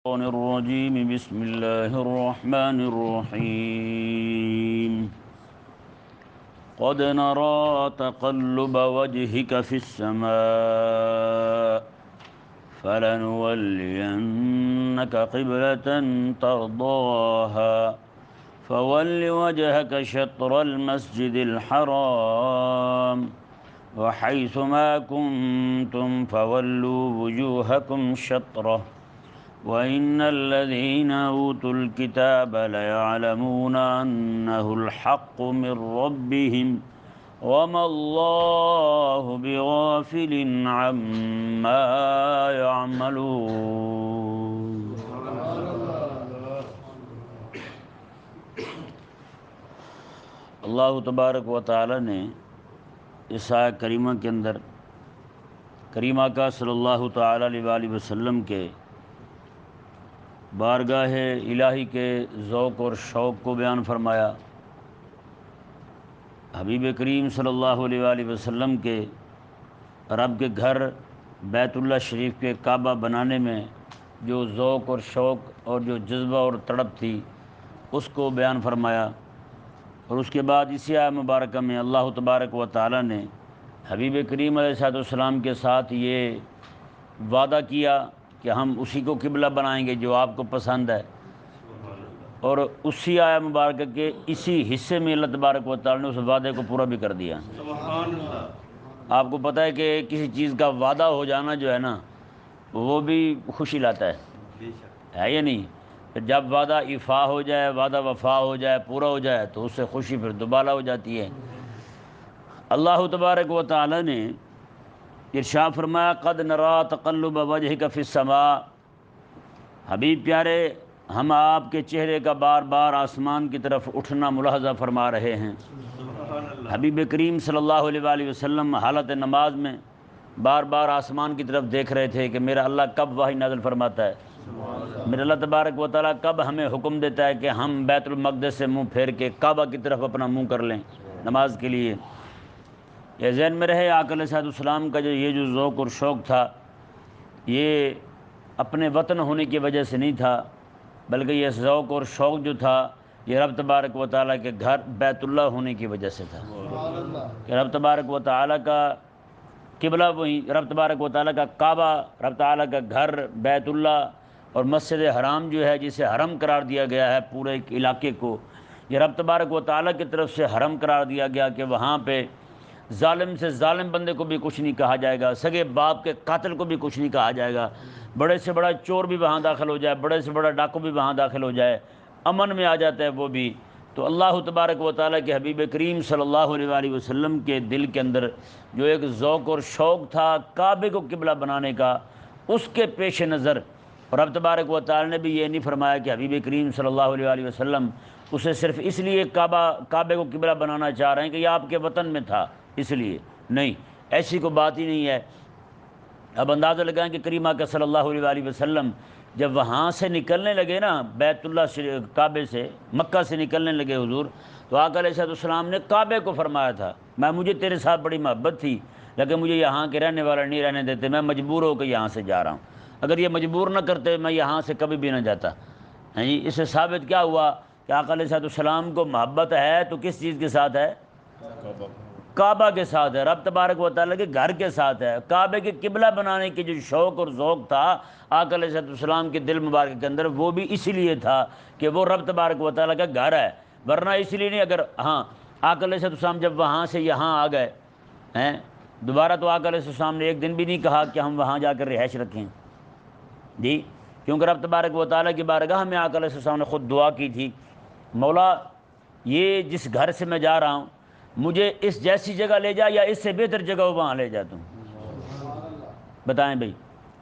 الشيطان الرجيم بسم الله الرحمن الرحيم قد نرى تقلب وجهك في السماء فلنولينك قبلة ترضاها فول وجهك شطر المسجد الحرام وحيث ما كنتم فولوا وجوهكم شطره وَإِنَّ الَّذِينَ أُوتُوا الْكِتَابَ لَيَعْلَمُونَ أَنَّهُ الْحَقُّ مِنْ رَبِّهِمْ وَمَا اللَّهُ بِغَافِلٍ عَمَّا يَعْمَلُونَ۔ اللہ تبارک و تعالی نے اس آیت کریمہ کے اندر کریمہ کا صلی اللہ تعالی علیہ وآلہ وسلم کے بارگاہ الہی کے ذوق اور شوق کو بیان فرمایا، حبیب کریم صلی اللہ علیہ وآلہ وسلم کے رب کے گھر بیت اللہ شریف کے کعبہ بنانے میں جو ذوق اور شوق اور جو جذبہ اور تڑپ تھی اس کو بیان فرمایا۔ اور اس کے بعد اسی آیت مبارکہ میں اللہ تبارک و تعالی نے حبیب کریم علیہ السلام کے ساتھ یہ وعدہ کیا کہ ہم اسی کو قبلہ بنائیں گے جو آپ کو پسند ہے، اور اسی آیت مبارکہ کے اسی حصے میں اللہ تبارک و تعالی نے اس وعدے کو پورا بھی کر دیا۔ سبحان اللہ۔ آپ کو پتہ ہے کہ کسی چیز کا وعدہ ہو جانا جو ہے نا وہ بھی خوشی لاتا ہے یا نہیں؟ پھر جب وعدہ ایفا ہو جائے، وعدہ وفا ہو جائے، پورا ہو جائے تو اس سے خوشی پھر دوبالا ہو جاتی ہے۔ اللہ تبارک و تعالی نے ارشاد فرمایا قد نرى تقلب وجهك في السماء، حبیب پیارے ہم آپ کے چہرے کا بار بار آسمان کی طرف اٹھنا ملاحظہ فرما رہے ہیں۔ حبیب کریم صلی اللہ علیہ وآلہ وسلم حالت نماز میں بار بار آسمان کی طرف دیکھ رہے تھے کہ میرا اللہ کب وحی نازل فرماتا ہے، میرا اللہ تبارک و تعالیٰ کب ہمیں حکم دیتا ہے کہ ہم بیت المقدس سے منہ پھیر کے کعبہ کی طرف اپنا منہ کر لیں نماز کے لیے۔ یہ ذہن میں رہے آقا علیہ السلام کا یہ جو ذوق اور شوق تھا یہ اپنے وطن ہونے کی وجہ سے نہیں تھا، بلکہ یہ ذوق اور شوق جو تھا یہ رب تبارک و تعالیٰ کے گھر بیت اللہ ہونے کی وجہ سے تھا کہ رب تبارک و تعالیٰ کا قبلہ وہی، رب تبارک و تعالیٰ کا کعبہ، رب تعالیٰ کا گھر بیت اللہ اور مسجد حرام جو ہے جسے حرم قرار دیا گیا ہے پورے ایک علاقے کو، یہ رب تبارک و تعالیٰ کی طرف سے حرم قرار دیا گیا کہ وہاں پہ ظالم سے ظالم بندے کو بھی کچھ نہیں کہا جائے گا، سگے باپ کے قاتل کو بھی کچھ نہیں کہا جائے گا، بڑے سے بڑا چور بھی وہاں داخل ہو جائے، بڑے سے بڑا ڈاکو بھی وہاں داخل ہو جائے، امن میں آ جاتا ہے وہ بھی۔ تو اللہ تبارک و تعالیٰ کے حبیب کریم صلی اللہ علیہ وآلہ وسلم کے دل کے اندر جو ایک ذوق اور شوق تھا کعبے کو قبلہ بنانے کا، اس کے پیش نظر رب تبارک و تعالیٰ نے بھی یہ نہیں فرمایا کہ حبیب کریم صلی اللہ علیہ وآلہ وسلم اسے صرف اس لیے کعبے کو قبلہ بنانا چاہ رہے ہیں کہ یہ آپ کے وطن میں تھا اس لیے، نہیں، ایسی کوئی بات ہی نہیں ہے۔ اب اندازہ لگائیں کہ کریمہ کا صلی اللہ علیہ وآلہ وسلم جب وہاں سے نکلنے لگے نا بیت اللہ کعبے سے، مکہ سے نکلنے لگے حضور، تو آقا علیہ السلام نے کعبے کو فرمایا تھا مجھے تیرے ساتھ بڑی محبت تھی لیکن مجھے یہاں کے رہنے والا نہیں رہنے دیتے، میں مجبور ہو کے یہاں سے جا رہا ہوں، اگر یہ مجبور نہ کرتے میں یہاں سے کبھی بھی نہ جاتا۔ اس سے ثابت کیا ہوا کہ آقا علیہ السلام کو محبت ہے تو کس چیز کے ساتھ ہے؟ کعبہ کے ساتھ ہے، رب تبارک و تعالیٰ کے گھر کے ساتھ ہے۔ کعبے کے قبلہ بنانے کی جو شوق اور ذوق تھا آقا علیہ السلام کے دل مبارک کے اندر وہ بھی اسی لیے تھا کہ وہ رب تبارک و تعالیٰ کا گھر ہے، ورنہ اس لیے نہیں۔ اگر آقا علیہ السلام جب وہاں سے یہاں آ گئے ہیں دوبارہ تو آقا علیہ السلام نے ایک دن بھی نہیں کہا کہ ہم وہاں جا کر رہائش رکھیں جی، کیونکہ رب تبارک و تعالیٰ کی بارگاہ میں آقا علیہ السلام نے خود دعا کی تھی، مولا یہ جس گھر سے میں جا رہا ہوں مجھے اس جیسی جگہ لے جا یا اس سے بہتر جگہ وہاں لے جا تم، بتائیں بھائی۔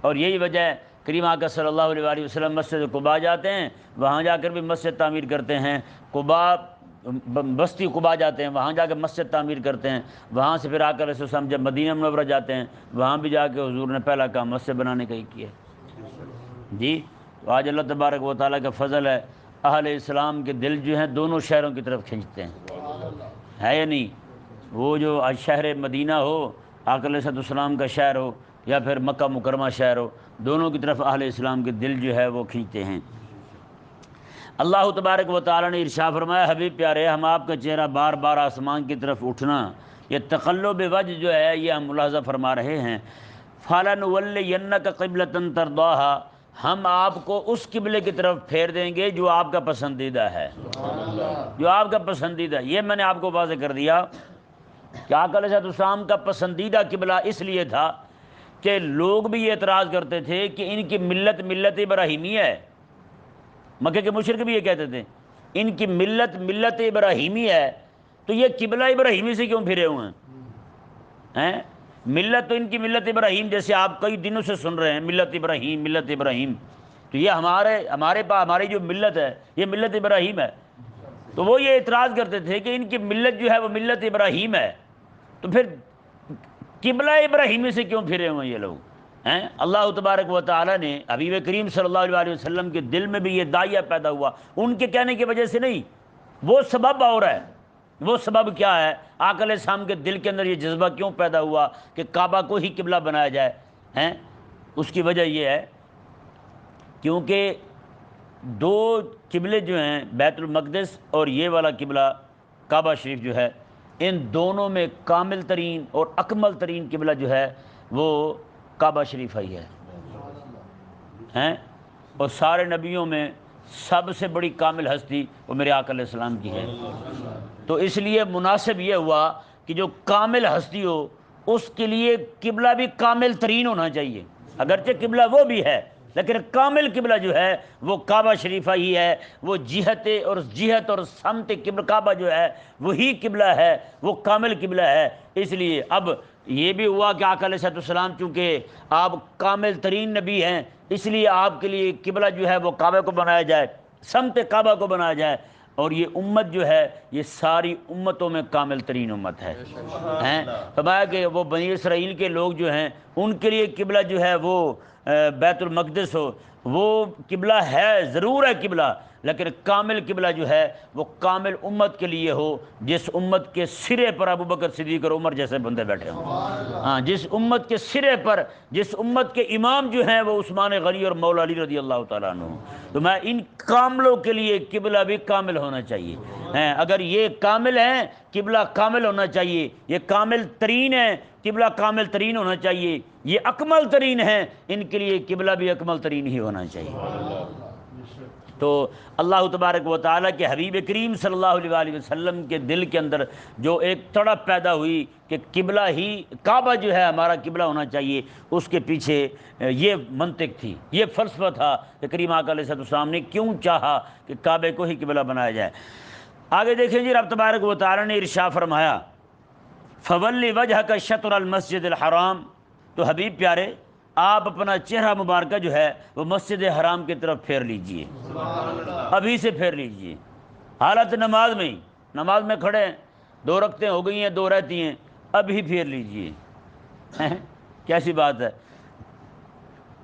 اور یہی وجہ ہے کریم آقا صلی اللہ علیہ وآلہ وسلم مسجد قباء جاتے ہیں، وہاں جا کر بھی مسجد تعمیر کرتے ہیں، قباء بستی قباء جاتے ہیں وہاں جا کے مسجد تعمیر کرتے ہیں، وہاں سے پھر آقا علیہ السلام جب مدینہ منورہ جاتے ہیں وہاں بھی جا کے حضور نے پہلا کام مسجد بنانے کا ہی کیا جی۔ تو آج اللہ تبارک و تعالیٰ کا فضل ہے، اہل اسلام کے دل جو ہیں دونوں شہروں کی طرف کھینچتے ہیں، ہے یا نہیں؟ وہ جو آج شہر مدینہ ہو آقا علیہ السلام کا شہر ہو یا پھر مکہ مکرمہ شہر ہو، دونوں کی طرف اہل اسلام کے دل جو ہے وہ کھینچتے ہیں۔ اللہ تبارک و تعالی نے ارشاد فرمایا، حبیب پیارے ہم آپ کا چہرہ بار بار آسمان کی طرف اٹھنا، یہ تقلب وجہ جو ہے یہ ہم ملاحظہ فرما رہے ہیں۔ فَلَنُوَلِّيَنَّكَ قِبْلَةً تَرْضَاهَا، ہم آپ کو اس قبلے کی طرف پھیر دیں گے جو آپ کا پسندیدہ ہے، جو آپ کا پسندیدہ۔ یہ میں نے آپ کو واضح کر دیا کہ آقا علیہ السلام کا پسندیدہ قبلہ اس لیے تھا کہ لوگ بھی یہ اعتراض کرتے تھے کہ ان کی ملت ملت ابراہیمی ہے۔ مکہ کے مشرک بھی یہ کہتے تھے ان کی ملت ملت ابراہیمی ہے، تو یہ قبلہ ابراہیمی سے کیوں پھرے ہوئے ہیں؟ ملت تو ان کی ملت ابراہیم، جیسے آپ کئی دنوں سے سن رہے ہیں ملت ابراہیم ملت ابراہیم، تو یہ ہماری جو ملت ہے یہ ملت ابراہیم ہے۔ تو وہ یہ اعتراض کرتے تھے کہ ان کی ملت جو ہے وہ ملت ابراہیم ہے، تو پھر قبلہ ابراہیمی سے کیوں پھرے ہوئے یہ لوگ ہیں؟ اللہ تبارک و تعالی نے حبیب کریم صلی اللہ علیہ وسلم کے دل میں بھی یہ داعیہ پیدا ہوا، ان کے کہنے کی وجہ سے نہیں، وہ سبب اور ہے۔ وہ سبب کیا ہے؟ آقا علیہ السلام کے دل کے اندر یہ جذبہ کیوں پیدا ہوا کہ کعبہ کو ہی قبلہ بنایا جائے ہیں؟ اس کی وجہ یہ ہے کیونکہ دو قبلے جو ہیں بیت المقدس اور یہ والا قبلہ کعبہ شریف جو ہے، ان دونوں میں کامل ترین اور اکمل ترین قبلہ جو ہے وہ کعبہ شریف ہی ہے ہیں، اور سارے نبیوں میں سب سے بڑی کامل ہستی وہ میرے آقا علیہ السلام کی ہے۔ تو اس لیے مناسب یہ ہوا کہ جو کامل ہستی ہو اس کے لیے قبلہ بھی کامل ترین ہونا چاہیے، اگرچہ قبلہ وہ بھی ہے لیکن کامل قبلہ جو ہے وہ کعبہ شریفہ ہی ہے، وہ جہت اور سمت قبلہ کعبہ جو ہے وہی قبلہ ہے، وہ کامل قبلہ ہے۔ اس لیے اب یہ بھی ہوا کہ آقا علیہ السلام چونکہ آپ کامل ترین نبی ہیں، اس لیے آپ کے لیے قبلہ جو ہے وہ کعبہ کو بنایا جائے، سمت کعبہ کو بنایا جائے، اور یہ امت جو ہے یہ ساری امتوں میں کامل ترین امت ہے۔ فرمایا کہ وہ بنی اسرائیل کے لوگ جو ہیں ان کے لیے قبلہ جو ہے وہ بیت المقدس ہو، وہ قبلہ ہے، ضرور ہے قبلہ، لیکن کامل قبلہ جو ہے وہ کامل امت کے لیے ہو، جس امت کے سرے پر ابو بکر صدیق اور عمر جیسے بندے بیٹھے ہوں۔ ہاں، جس امت کے سرے پر، جس امت کے امام جو ہیں وہ عثمان غنی اور مولا علی رضی اللہ تعالیٰ عنہ، تو میں ان کاملوں کے لیے قبلہ بھی کامل ہونا چاہیے۔ اگر یہ کامل ہیں قبلہ کامل ہونا چاہیے، یہ کامل ترین ہے قبلہ کامل ترین ہونا چاہیے، یہ اکمل ترین ہیں ان کے لیے قبلہ بھی اکمل ترین ہی ہونا چاہیے۔ تو اللہ تبارک و تعالیٰ کے حبیب کریم صلی اللہ علیہ وسلم کے دل کے اندر جو ایک تڑپ پیدا ہوئی کہ قبلہ ہی کعبہ جو ہے ہمارا قبلہ ہونا چاہیے، اس کے پیچھے یہ منطق تھی، یہ فلسفہ تھا کہ کریم آقا علیہ السلام نے کیوں چاہا کہ کعبے کو ہی قبلہ بنایا جائے۔ آگے دیکھیں جی، رب تبارک و تعالیٰ نے ارشاد فرمایا فَوَلِّ وَجْهَكَ شَطْرَ الْمَسْجِدِ الْحَرَامِ، تو حبیب پیارے آپ اپنا چہرہ مبارکہ جو ہے وہ مسجد حرام کی طرف پھیر لیجئے، ابھی سے پھیر لیجئے، حالت نماز میں ہی، نماز میں کھڑے ہیں، 2 رکعتیں ہو گئی ہیں، 2 رہتی ہیں، ابھی پھیر لیجئے۔ کیسی بات ہے،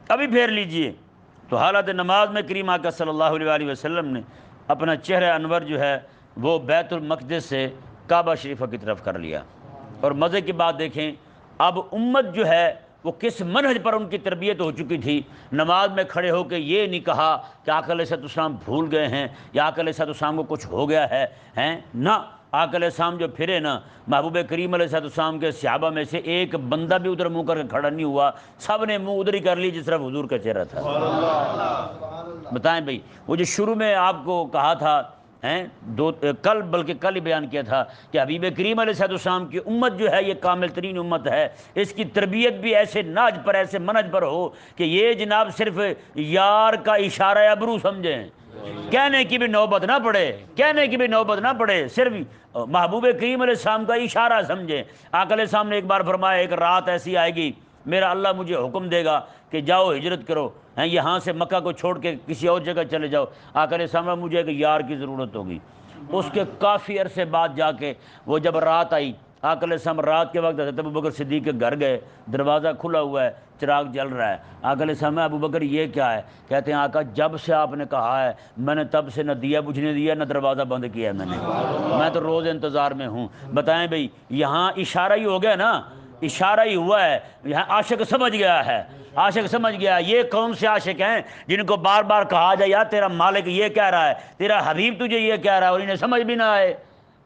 ابھی پھیر لیجئے۔ تو حالت نماز میں کریم آقا صلی اللہ علیہ وسلم نے اپنا چہرہ انور جو ہے وہ بیت المقدس سے کعبہ شریفہ کی طرف کر لیا۔ اور مزے کی بات دیکھیں، اب امت جو ہے وہ کس منہج پر ان کی تربیت ہو چکی تھی، نماز میں کھڑے ہو کے یہ نہیں کہا کہ آقا علیہ السلام بھول گئے ہیں یا آقا علیہ السلام کو کچھ ہو گیا ہے، نہ، آقا علیہ السلام جو پھرے نا، محبوب کریم علیہ السلام کے صحابہ میں سے ایک بندہ بھی ادھر منہ کر کے کھڑا نہیں ہوا، سب نے منہ ادھر ہی کر لی جس طرف حضور کا چہرہ تھا۔ بتائیں بھائی، وہ جو شروع میں آپ کو کہا تھا کل ہی بیان کیا تھا کہ حبیب کریم علیہ السلام کی امت جو ہے یہ کامل ترین امت ہے، اس کی تربیت بھی ایسے نہج پر، ایسے منہج پر ہو کہ یہ جناب صرف یار کا اشارہ ابرو سمجھیں، کہنے کی بھی نوبت نہ پڑے، کہنے کی بھی نوبت نہ پڑے، صرف محبوب کریم علیہ السلام کا اشارہ سمجھیں۔ آقا علیہ السلام نے ایک بار فرمایا ایک رات ایسی آئے گی میرا اللہ مجھے حکم دے گا کہ جاؤ ہجرت کرو، یہاں سے مکہ کو چھوڑ کے کسی اور جگہ چلے جاؤ۔ آقا علیہ السلام مجھے ایک یار کی ضرورت ہوگی۔ اس کے کافی عرصے بعد جا کے وہ جب رات آئی، آقا علیہ السلام رات کے وقت حضرت ابوبکر صدیق کے گھر گئے، دروازہ کھلا ہوا ہے، چراغ جل رہا ہے۔ آقا علیہ السلام ابوبکر یہ کیا ہے؟ کہتے ہیں آقا جب سے آپ نے کہا ہے میں نے تب سے نہ دیا بجھنے دیا نہ دروازہ بند کیا ہے میں تو روز انتظار میں ہوں۔ بتائیں بھئی، یہاں اشارہ ہی ہو گیا نا اشارہ ہی ہوا ہے، یہاں عاشق سمجھ گیا ہے، عاشق سمجھ گیا۔ یہ کون سے عاشق ہیں جن کو بار بار کہا جائے یار تیرا مالک یہ کہہ رہا ہے، تیرا حبیب تجھے یہ کہہ رہا ہے، اور انہیں سمجھ بھی نہ آئے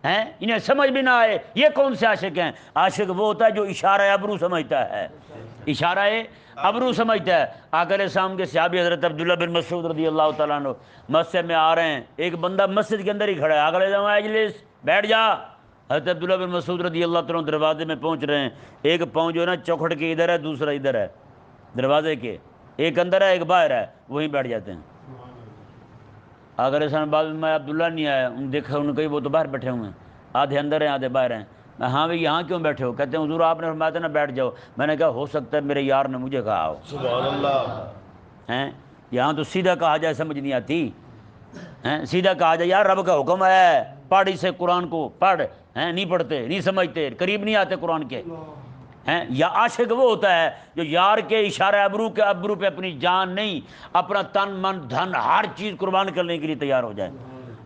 ہیں، انہیں سمجھ بھی نہ آئے، یہ کون سے عاشق ہیں؟ عاشق وہ ہوتا ہے جو اشارہ ابرو سمجھتا ہے، اشارہ ابرو سمجھتا ہے۔ آقا علیہ السلام کے صحابی حضرت عبداللہ بن مسعود رضی اللہ تعالیٰ عنہ مسجد میں آ رہے ہیں، ایک بندہ مسجد کے اندر ہی کھڑا ہے، آقا علیہ السلام اجلس، بیٹھ جا۔ حضرت عبداللہ بن مسعود رضی اللہ تعالیٰ عنہ دروازے میں پہنچ رہے ہیں، ایک پاؤں جو ہے نا چوکھٹ کے ادھر ہے، دوسرا ادھر ہے دروازے کے، ایک اندر ہے ایک باہر ہے، وہیں بیٹھ جاتے ہیں۔ آقا علیہ السلام بعد میں عبداللہ نہیں آیا، دیکھا انہوں نے کہی وہ تو باہر بیٹھے ہوئے ہیں، آدھے اندر ہیں آدھے باہر ہیں۔ میں ہاں بھائی یہاں کیوں بیٹھے ہو؟ کہتے ہیں حضور آپ نے فرمایا تھا نا بیٹھ جاؤ۔ میں نے کہا ہو سکتا ہے میرے یار نے مجھے کہا ہو۔ سبحان اللہ۔ ہیں یہاں تو سیدھا کہا جائے سمجھ نہیں آتی، ہیں سیدھا کہا جائے یار رب کا حکم ہے پڑھ اسے قرآن کو پڑھ، ہیں نہیں پڑھتے، نہیں سمجھتے، قریب نہیں آتے قرآن کے۔ ہیں یا عاشق وہ ہوتا ہے جو یار کے اشارہ ابرو پہ اپنی جان نہیں، اپنا تن من دھن ہر چیز قربان کرنے کے لیے تیار ہو جائے۔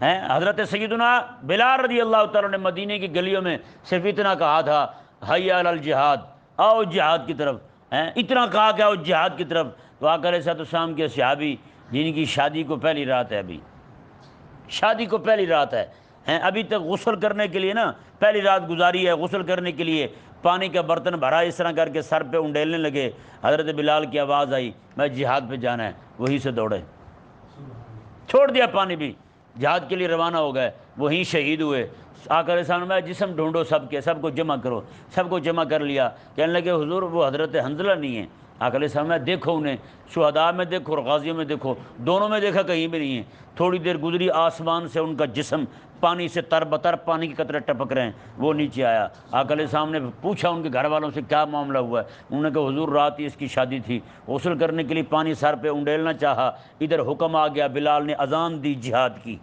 ہیں حضرت سیدنا بلال رضی اللہ تعالیٰ نے مدینے کی گلیوں میں صرف اتنا کہا تھا حی علی الجہاد، آؤ جہاد کی طرف، ہیں اتنا کہا کہ آؤ جہاد کی طرف۔ تو آقا علیہ السلام کے صحابی جن کی شادی کو پہلی رات ہے، ابھی شادی کو پہلی رات ہے، ہیں ابھی تک غسل کرنے کے لیے نا پہلی رات گزاری ہے، غسل کرنے کے لیے پانی کا برتن بھرا، اس طرح کر کے سر پہ انڈیلنے لگے، حضرت بلال کی آواز آئی میں جہاد پہ جانا ہے، وہیں سے دوڑے، چھوڑ دیا پانی بھی، جہاد کے لیے روانہ ہو گئے، وہیں شہید ہوئے۔ آقا علیہ السلام میں جسم ڈھونڈو سب کو جمع کرو، سب کو جمع کر لیا، کہنے لگے حضور وہ حضرت حنظلہ نہیں ہیں۔ آقا علیہ السلام میں دیکھو انہیں، شہداء میں دیکھو اور غازیوں میں دیکھو، دونوں میں دیکھا کہیں بھی نہیں ہیں۔ تھوڑی دیر گزری، آسمان سے ان کا جسم پانی سے تر بتر پانی کے قطرے ٹپک رہے ہیں، وہ نیچے آیا۔ آقا علیہ السلام نے پوچھا ان کے گھر والوں سے کیا معاملہ ہوا ہے؟ انہوں نے کہا حضور رات ہی اس کی شادی تھی، غسل کرنے کے لیے پانی سر پہ انڈیلنا چاہا، ادھر حکم آ گیا، بلال نے اذان دی جہاد کی،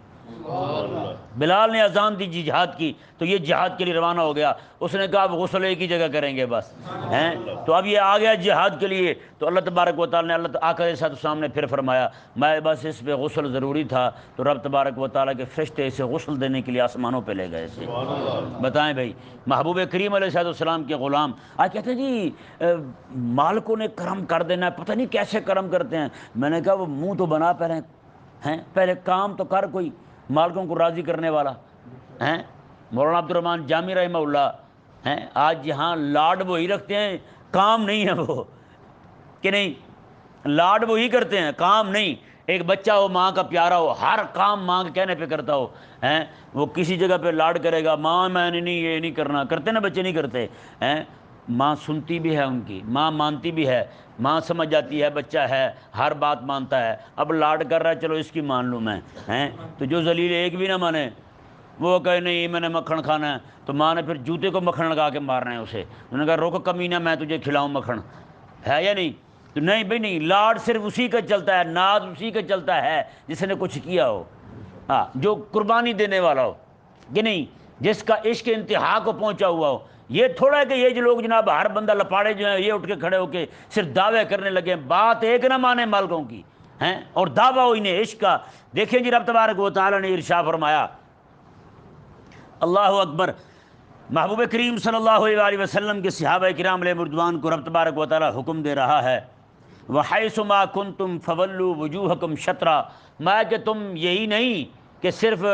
بلال نے اذان دی جہاد کی، تو یہ جہاد کے لیے روانہ ہو گیا۔ اس نے کہا اب غسل ایک ہی جگہ کریں گے بس، ہیں تو اب یہ آ گیا جہاد کے لیے۔ تو اللہ تبارک و تعالیٰ نے آقا علیہ السلام نے پھر فرمایا میں بس اس پہ غسل ضروری تھا، تو رب تبارک و تعالیٰ کے فرشتے اسے غسل دینے کے لیے آسمانوں پہ لے گئے تھے۔ بتائیں بھائی، محبوب کریم علیہ السلام کے غلام آج کہتے ہیں جی مالکوں نے کرم کر دینا ہے، پتہ نہیں کیسے کرم کرتے ہیں۔ میں نے کہا وہ منہ تو بنا پہلے، ہیں پہلے کام تو کر، کوئی مالکوں کو راضی کرنے والا، ہیں مولانا عبد الرحمن جامی رحمہ اللہ، ہیں آج یہاں لاڈ وہی رکھتے ہیں، کام نہیں ہے وہ، کہ نہیں لاڈ وہی کرتے ہیں، کام نہیں۔ ایک بچہ ہو ماں کا پیارا ہو، ہر کام ماں کے کہنے پہ کرتا ہو، ہیں وہ کسی جگہ پہ لاڈ کرے گا، ماں میں نے نہیں یہ نہیں کرنا، کرتے نا بچے نہیں کرتے، ہیں ماں سنتی بھی ہے ان کی، ماں مانتی بھی ہے، ماں سمجھ جاتی ہے بچہ ہے ہر بات مانتا ہے، اب لاڈ کر رہا ہے چلو اس کی مان لوں میں، ہیں تو جو ذلیل ایک بھی نہ مانے، وہ کہے نہیں میں نے مکھن کھانا ہے، تو ماں نے پھر جوتے کو مکھن لگا کے مارنا ہے اسے، انہوں نے کہا روک کمینہ میں تجھے کھلاؤں مکھن، ہے یا نہیں؟ تو نہیں بھائی نہیں، لاڈ صرف اسی کا چلتا ہے، ناز اسی کا چلتا ہے جس نے کچھ کیا ہو، ہاں جو قربانی دینے والا ہو، کہ نہیں جس کا عشق انتہا کو پہنچا ہوا ہو۔ یہ تھوڑا ہے کہ یہ جو لوگ جناب ہر بندہ لپاڑے جو ہیں یہ اٹھ کے کھڑے ہو کے صرف دعوے کرنے لگے، بات ایک نہ مانے مالکوں کی، ہیں اور دعویٰ ہو انہیں عشق کا۔ دیکھیں جی رب تبارک و تعالیٰ نے ارشاد فرمایا، اللہ اکبر، محبوب کریم صلی اللہ علیہ وسلم کے صحابہ کرام علیہ رضوان کو رب تبارک و تعالیٰ حکم دے رہا ہے وَحَيْثُ مَا كُنْتُمْ فَوَلُّوا وُجُوهَكُمْ شَطْرًا، میں کہ تم یہی نہیں کہ صرف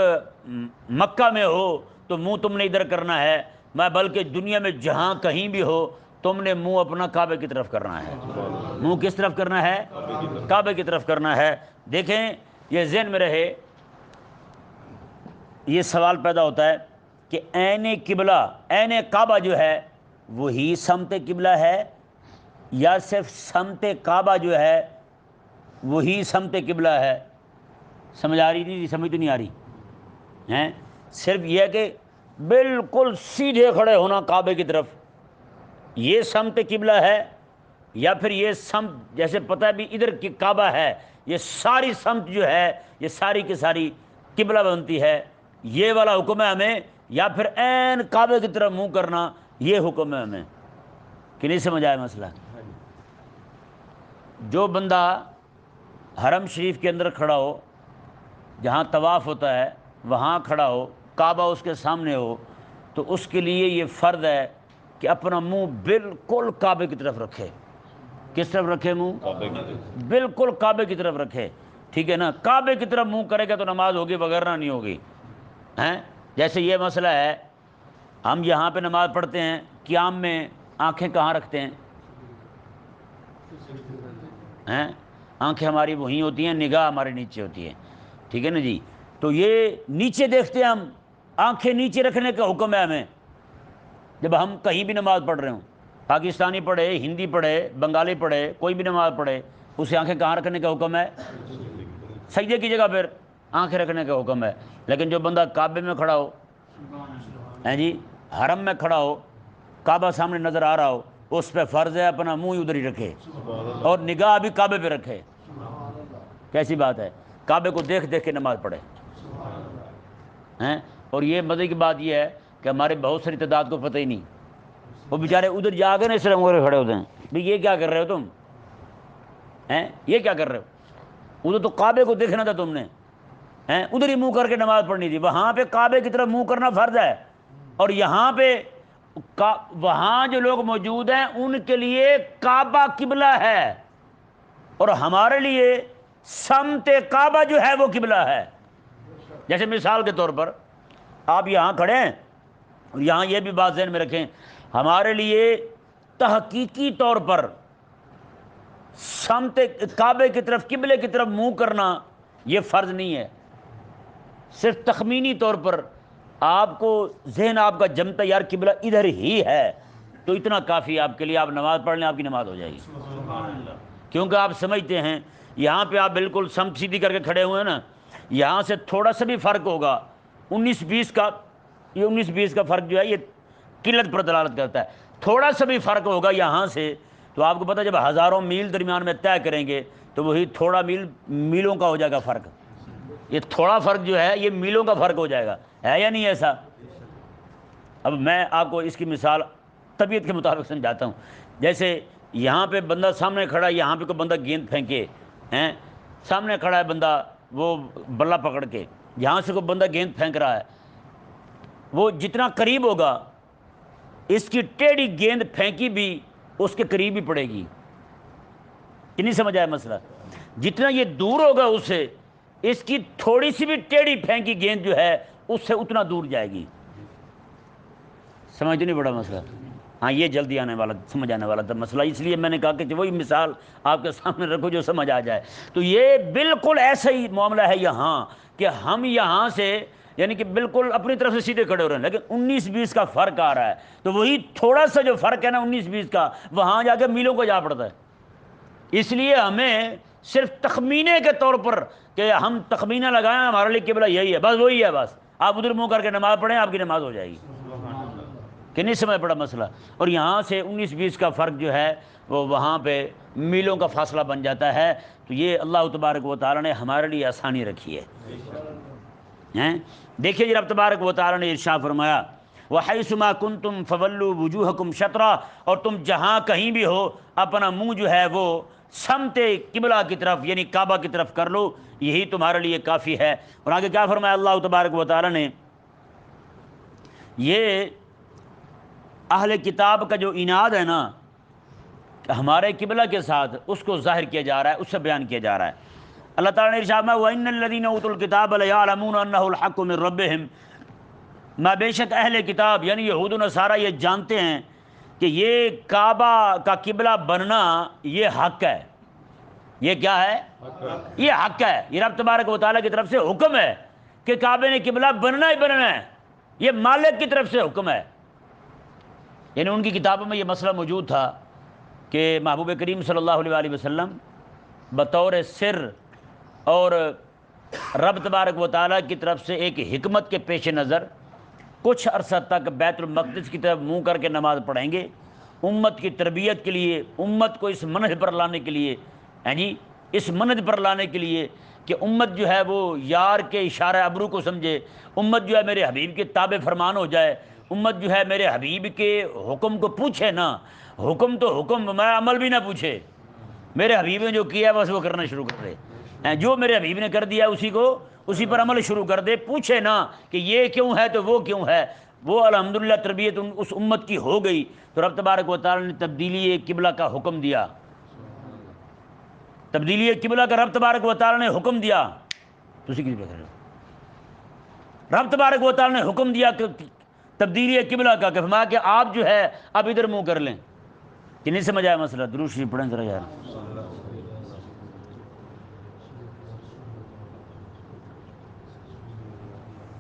مکہ میں ہو تو منہ تم نے ادھر کرنا ہے، میں بلکہ دنیا میں جہاں کہیں بھی ہو تم نے منہ اپنا کعبے کی طرف کرنا ہے۔ منہ کس طرف کرنا ہے؟ کعبے کی طرف کرنا ہے۔ دیکھیں یہ ذہن میں رہے، یہ سوال پیدا ہوتا ہے کہ عین قبلہ، عین کعبہ جو ہے وہی سمت قبلہ ہے یا صرف سمت کعبہ جو ہے وہی سمت قبلہ ہے؟ سمجھ آ رہی نہیں؟ سمجھ تو نہیں آ رہی ہیں؟ صرف یہ ہے کہ بالکل سیدھے کھڑے ہونا کعبے کی طرف، یہ سمت قبلہ ہے، یا پھر یہ سمت جیسے پتہ ہے بھی ادھر کی کعبہ ہے، یہ ساری سمت جو ہے یہ ساری کی ساری قبلہ بنتی ہے، یہ والا حکم ہے ہمیں، یا پھر عین کعبے کی طرف منہ کرنا یہ حکم ہے ہمیں؟ کہ نہیں سمجھ آیا مسئلہ؟ جو بندہ حرم شریف کے اندر کھڑا ہو، جہاں طواف ہوتا ہے وہاں کھڑا ہو، کعبہ اس کے سامنے ہو، تو اس کے لیے یہ فرض ہے کہ اپنا منہ بالکل کعبے کی طرف رکھے. کس طرف رکھے منہ؟ کعبے کی طرف. بالکل کعبے کی طرف رکھے. ٹھیک ہے نا؟ کعبے کی طرف منہ کرے گا تو نماز ہوگی، وغیرہ نہیں ہوگی. ہیں جیسے یہ مسئلہ ہے، ہم یہاں پہ نماز پڑھتے ہیں، قیام میں آنکھیں کہاں رکھتے ہیں؟ ہیں آنکھیں ہماری وہیں ہوتی ہیں، نگاہ ہمارے نیچے ہوتی ہے. ٹھیک ہے نا جی؟ تو یہ نیچے دیکھتے ہیں ہم، آنکھیں نیچے رکھنے کا حکم ہے ہمیں. جب ہم کہیں بھی نماز پڑھ رہے ہوں، پاکستانی پڑھے، ہندی پڑھے، بنگالی پڑھے، کوئی بھی نماز پڑھے، اسے آنکھیں کہاں رکھنے کا حکم ہے؟ سجدے کی جگہ پھر آنکھیں رکھنے کا حکم ہے. لیکن جو بندہ کعبے میں کھڑا ہو، ہیں جی، حرم میں کھڑا ہو، کعبہ سامنے نظر آ رہا ہو، اس پہ فرض ہے اپنا منہ ادھر ہی رکھے اور نگاہ بھی کعبے پہ رکھے. کیسی بات ہے؟ کعبے کو دیکھ دیکھ کے نماز پڑھے. ہیں اور یہ مزے کی بات یہ ہے کہ ہمارے بہت ساری تعداد کو پتہ ہی نہیں. وہ بیچارے ادھر جا کے نا اس طرح مورے کھڑے ہوتے ہیں، بھئی یہ کیا کر رہے ہو تم؟ ہیں یہ کیا کر رہے ہو؟ ادھر تو کعبے کو دیکھنا تھا تم نے، ہیں ادھر ہی منہ کر کے نماز پڑھنی تھی. وہاں پہ کعبے کی طرف منہ کرنا فرض ہے، اور یہاں پہ وہاں جو لوگ موجود ہیں ان کے لیے کعبہ قبلہ ہے، اور ہمارے لیے سمت کعبہ جو ہے وہ قبلہ ہے. جیسے مثال کے طور پر آپ یہاں کھڑے ہیں، اور یہاں یہ بھی بات ذہن میں رکھیں، ہمارے لیے تحقیقی طور پر سمت کعبے کی طرف، قبلے کی طرف منہ کرنا یہ فرض نہیں ہے. صرف تخمینی طور پر آپ کو ذہن آپ کا جمتا یار قبلہ ادھر ہی ہے، تو اتنا کافی آپ کے لیے. آپ نماز پڑھ لیں، آپ کی نماز ہو جائے گی. کیونکہ آپ سمجھتے ہیں یہاں پہ آپ بالکل سمت سیدھی کر کے کھڑے ہوئے ہیں نا، یہاں سے تھوڑا سا بھی فرق ہوگا 19-20 کا، یہ 19-20 کا فرق جو ہے یہ قلت پر دلالت کرتا ہے. تھوڑا سا بھی فرق ہوگا یہاں سے تو آپ کو پتہ جب ہزاروں میل درمیان میں طے کریں گے تو وہی تھوڑا میلوں کا ہو جائے گا فرق. یہ تھوڑا فرق جو ہے یہ میلوں کا فرق ہو جائے گا. ہے یا نہیں ایسا؟ اب میں آپ کو اس کی مثال طبیعت کے مطابق سمجھاتا ہوں. جیسے یہاں پہ بندہ سامنے کھڑا ہے، یہاں پہ کوئی بندہ گیند پھینکے، ہیں سامنے کھڑا ہے بندہ وہ بلہ پکڑ کے، یہاں سے کوئی بندہ گیند پھینک رہا ہے، وہ جتنا قریب ہوگا اس کی ٹیڑھی گیند پھینکی بھی اس کے قریب ہی پڑے گی. کہ نہیں سمجھ آیا مسئلہ؟ جتنا یہ دور ہوگا اس سے، اس کی تھوڑی سی بھی ٹیڑھی پھینکی گیند جو ہے اس سے اتنا دور جائے گی. سمجھ تو نہیں پڑا مسئلہ؟ ہاں یہ جلدی آنے والا، سمجھ آنے والا تھا مسئلہ، اس لیے میں نے کہا کہ وہی مثال آپ کے سامنے رکھو جو سمجھ آ جائے. تو یہ بالکل ایسا ہی معاملہ ہے یہاں، کہ ہم یہاں سے یعنی کہ بالکل اپنی طرف سے سیدھے کھڑے ہو رہے ہیں، لیکن 19-20 کا فرق آ رہا ہے. تو وہی تھوڑا سا جو فرق ہے نا 19-20 کا، وہاں جا کے میلوں کو جا پڑتا ہے. اس لیے ہمیں صرف تخمینے کے طور پر کہ ہم تخمینہ لگائیں ہمارے لیے قبلہ یہی ہے، بس وہی ہے، بس آپ ادھر منہ کر کے نماز پڑھیں آپ کی نماز ہو جائے گی. کہ نہیں سمجھ پڑا مسئلہ؟ اور یہاں سے 19-20 کا فرق جو ہے وہ وہاں پہ میلوں کا فاصلہ بن جاتا ہے. تو یہ اللہ تبارک و تعالیٰ نے ہمارے لیے آسانی رکھی ہے. دیکھیے جی رب تبارک و تعالیٰ نے ارشاد فرمایا وَحَيْثُ مَا كُنْتُمْ فَوَلُّوا وُجُوهَكُمْ شَطْرًا، اور تم جہاں کہیں بھی ہو اپنا منہ جو ہے وہ سمت قبلہ کی طرف یعنی کعبہ کی طرف کر لو، یہی تمہارے لیے کافی ہے. اور آگے کیا فرمایا اللہ تبارک و تعالیٰ نے؟ یہ اہل کتاب کا جو عناد ہے نا ہمارے قبلہ کے ساتھ، اس کو ظاہر کیا جا رہا ہے، اس سے بیان کیا جا رہا ہے. اللہ تعالیٰ نے ارشاد فرمایا وَإِنَّ الَّذِينَ أُوتُوا الْكِتَابَ لَيَعْلَمُونَ أَنَّهُ الْحَقُّ مِنْ رَبِّهِمْ، بے شک اہل کتاب یعنی یہود و نصارہ یہ جانتے ہیں کہ یہ کعبہ کا قبلہ بننا یہ حق ہے. یہ کیا ہے؟ یہ حق ہے. یہ رب تبارک و تعالیٰ کی طرف سے حکم ہے کہ کعبے نے قبلہ بننا ہی بننا ہے. یہ مالک کی طرف سے حکم ہے. یعنی ان کی کتابوں میں یہ مسئلہ موجود تھا کہ محبوب کریم صلی اللہ علیہ وآلہ وسلم بطور سر اور رب تبارک و تعالیٰ کی طرف سے ایک حکمت کے پیش نظر کچھ عرصہ تک بیت المقدس کی طرف منہ کر کے نماز پڑھیں گے، امت کی تربیت کے لیے، امت کو اس منہج پر لانے کے لیے، جی اس منہج پر لانے کے لیے کہ امت جو ہے وہ یار کے اشارہ ابرو کو سمجھے، امت جو ہے میرے حبیب کے تابع فرمان ہو جائے، امت جو ہے میرے حبیب کے حکم کو پوچھے نا، حکم تو حکم میں عمل بھی نہ پوچھے، میرے حبیب نے جو کیا ہے بس وہ کرنا شروع کر دے، جو میرے حبیب نے کر دیا اسی پر عمل شروع کر دے، پوچھے نا کہ یہ کیوں ہے تو وہ کیوں ہے. وہ الحمدللہ تربیت اس امت کی ہو گئی، تو رب تبارک و تعالی نے تبدیلی قبلہ کا حکم دیا، تبدیلی قبلہ کا رب تبارک و تعالی نے حکم دیا، تو اسی کی رب تبارک و تعالی نے حکم دیا کہ تبدیلی قبلہ کا، کہ فرمایا کہ آپ جو ہے اب ادھر منہ کر لیں۔ کہ نہیں سمجھ آیا مسئلہ؟ درود شریف پڑھیں ذرا یار۔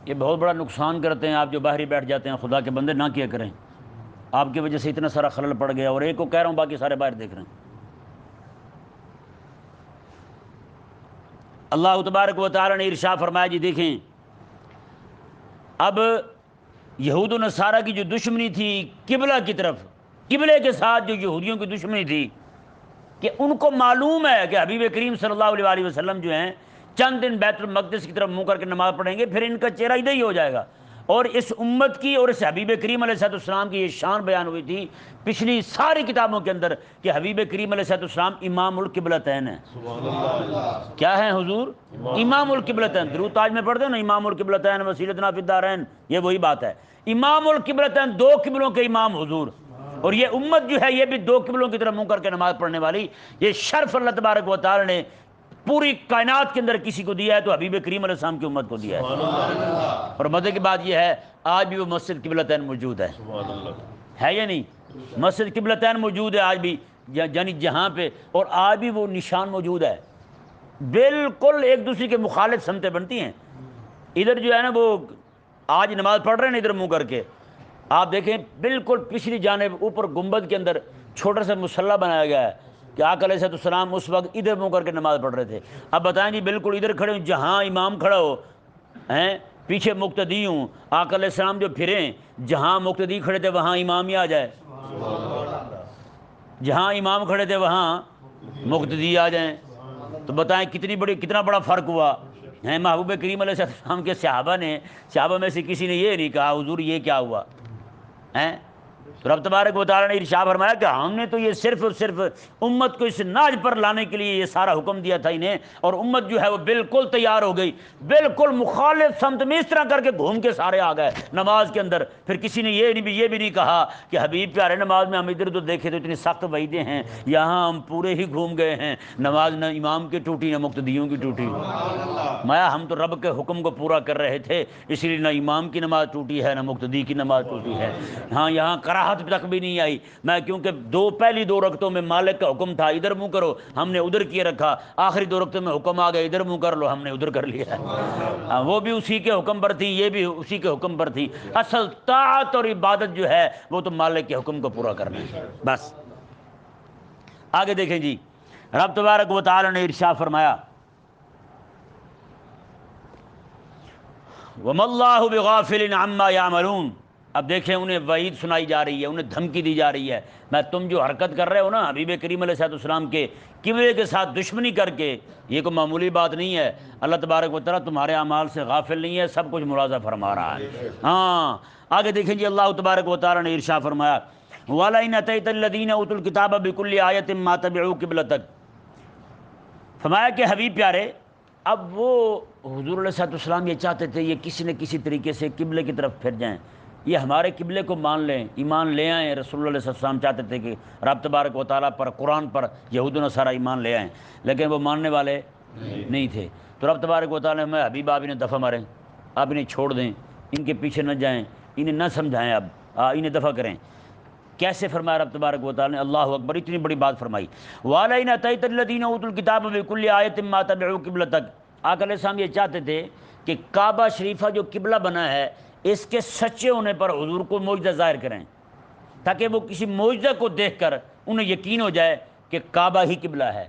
یہ بہت بڑا نقصان کرتے ہیں آپ جو باہر ہی بیٹھ جاتے ہیں، خدا کے بندے نہ کیا کریں، آپ کی وجہ سے اتنا سارا خلل پڑ گیا، اور ایک کو کہہ رہا ہوں باقی سارے باہر دیکھ رہے ہیں۔ اللہ تبارک و تعالی نے ارشاد فرمایا، جی دیکھیں اب یہود و نصارہ کی جو دشمنی تھی قبلہ کی طرف، قبلے کے ساتھ جو یہودیوں کی دشمنی تھی، کہ ان کو معلوم ہے کہ حبیب کریم صلی اللہ علیہ وسلم جو ہیں چند دن بیت المقدس کی طرف منہ کر کے نماز پڑھیں گے، پھر ان کا چہرہ ادھر ہی ہو جائے گا۔ اور اس امت کی اور اس حبیب کریم علیہ السلام کی یہ شان بیان ہوئی تھی پچھلی ساری کتابوں کے اندر، کہ حبیب کریم علیہ السلام امام القبلتین ہیں۔ کیا ہیں حضور؟ امام القبلتین۔ درود تاج میں پڑھتے ہیں نا، امام القبلتین وسیلتنا فی الدارین، یہ وہی بات ہے۔ امام القبلتین، دو قبلوں کے امام حضور، اور یہ امت جو ہے یہ بھی دو قبلوں کی طرف منہ کر کے نماز پڑھنے والی، یہ شرف اللہ تبارک و تعالی نے پوری کائنات کے اندر کسی کو دیا ہے تو حبیب کریم علیہ السلام کی امت کو دیا ہے۔ اور مزے کی بات یہ ہے آج بھی وہ مسجد قبلتین موجود ہے یا نہیں؟ مسجد قبلتین موجود ہے آج بھی، یعنی جہاں پہ، اور آج بھی وہ نشان موجود ہے، بالکل ایک دوسرے کے مخالف سمتیں بنتی ہیں۔ ادھر جو ہے نا وہ آج نماز پڑھ رہے ہیں ادھر منہ کر کے، آپ دیکھیں بالکل پچھلی جانب اوپر گنبد کے اندر چھوٹا سا مصلی بنایا گیا ہے کہ آقا علیہ السلام اس وقت ادھر منہ کر کے نماز پڑھ رہے تھے۔ اب بتائیں جی بالکل ادھر کھڑے ہوں، جہاں امام کھڑا ہو ہیں، پیچھے مقتدی ہوں، آقا علیہ السلام جو پھریں، جہاں مقتدی کھڑے تھے وہاں امام ہی آ جائے، جہاں امام کھڑے تھے وہاں مقتدی آ جائیں، تو بتائیں کتنا بڑا فرق ہوا ہے۔ محبوب کریم علیہ السلام کے صحابہ میں سے کسی نے یہ نہیں کہا حضور یہ کیا ہوا ہیں؟ تو رب تبارک و تعالی نے ارشاد فرمایا کہ ہم نے تو یہ صرف اور صرف امت کو اس ناج پر لانے کے لیے یہ سارا حکم دیا تھا انہیں، اور امت جو ہے وہ بالکل تیار ہو گئی، بالکل مخالف سمت میں اس طرح کر کے گھوم کے سارے آ گئے نماز کے اندر۔ پھر کسی نے یہ بھی نہیں کہا کہ حبیب پیارے نماز میں ہم ادھر ادھر دیکھے تو اتنی سخت وعیدیں ہیں، یہاں ہم پورے ہی گھوم گئے ہیں، نماز نہ امام کی ٹوٹی نہ مقتدیوں کی ٹوٹی۔ مایا ہم تو رب کے حکم کو پورا کر رہے تھے، اس لیے نہ امام کی نماز ٹوٹی ہے نہ مقتدی کی نماز ٹوٹی ہے۔ ہاں یہاں کراہت تک بھی نہیں آئی، میں کیونکہ پہلی دو رکعتوں میں مالک کا حکم تھا ادھر منہ کرو، ہم نے ادھر کیے رکھا، آخری دو رکعتوں میں حکم آ گیا ادھر منہ کر لو، ہم نے ادھر کر لیا۔ وہ بھی اسی کے حکم پر تھی، یہ بھی اسی کے حکم پر تھی۔ اصل طاعت اور عبادت جو ہے وہ تو مالک کے حکم کو پورا کرنا ہے بس۔ آگے دیکھیں جی، رب تبارک و تعالی نے ارشاد فرمایا وَمَا اللَّهُ بِغَافِلٍ عَمَّا يَعْمَلُونَ۔ اب دیکھیں انہیں وعید سنائی جا رہی ہے، انہیں دھمکی دی جا رہی ہے، میں تم جو حرکت کر رہے ہو نا حبیب کریم علیہ السلام کے قبلے کے ساتھ دشمنی کر کے، یہ کوئی معمولی بات نہیں ہے۔ اللہ تبارک و تعالیٰ تمہارے اعمال سے غافل نہیں ہے، سب کچھ ملاحظہ فرما رہا ہے۔ ہاں آگے دیکھیں جی، اللہ تبارک و تعالیٰ نے ارشاد فرمایا وَلَئِنْ أَتَيْتَ الَّذِينَ أُوتُوا الْكِتَابَ بِكُلِّ آيَةٍ مَا تَبِعُوا قِبْلَتَكَ۔ فرمایا کہ حبیب پیارے، اب وہ حضور علیہ السلام یہ چاہتے تھے یہ کسی نہ کسی طریقے سے قبلے کی طرف پھر جائیں، یہ ہمارے قبلے کو مان لیں، ایمان لے آئیں۔ رسول اللہ علیہ السلام چاہتے تھے کہ رب تبارک و تعالیٰ پر، قرآن پر یہود و نصارہ ایمان لے آئیں، لیکن وہ ماننے والے نہیں تھے۔ تو رب تبارک و تعالیٰ نے حبیب آپ انہیں دفع ماریں، آپ انہیں چھوڑ دیں، ان کے پیچھے نہ جائیں، انہیں نہ سمجھائیں، اب انہیں دفع کریں۔ کیسے فرمایا رب تبارک و تعالیٰ نے؟ اللہ اکبر، اتنی بڑی بات فرمائی وَلَئِنْ أَتَيْتَ الَّذِينَ أُوتُوا الْكِتَابَ بِكُلِّ آيَةٍ مَا تَبِعُوا قِبْلَتَكَ۔ آقا علیہ السلام یہ چاہتے تھے کہ کعبہ شریفہ جو قبلہ بنا ہے اس کے سچے ہونے پر حضور کو معجزہ ظاہر کریں، تاکہ وہ کسی معجزہ کو دیکھ کر انہیں یقین ہو جائے کہ کعبہ ہی قبلہ ہے۔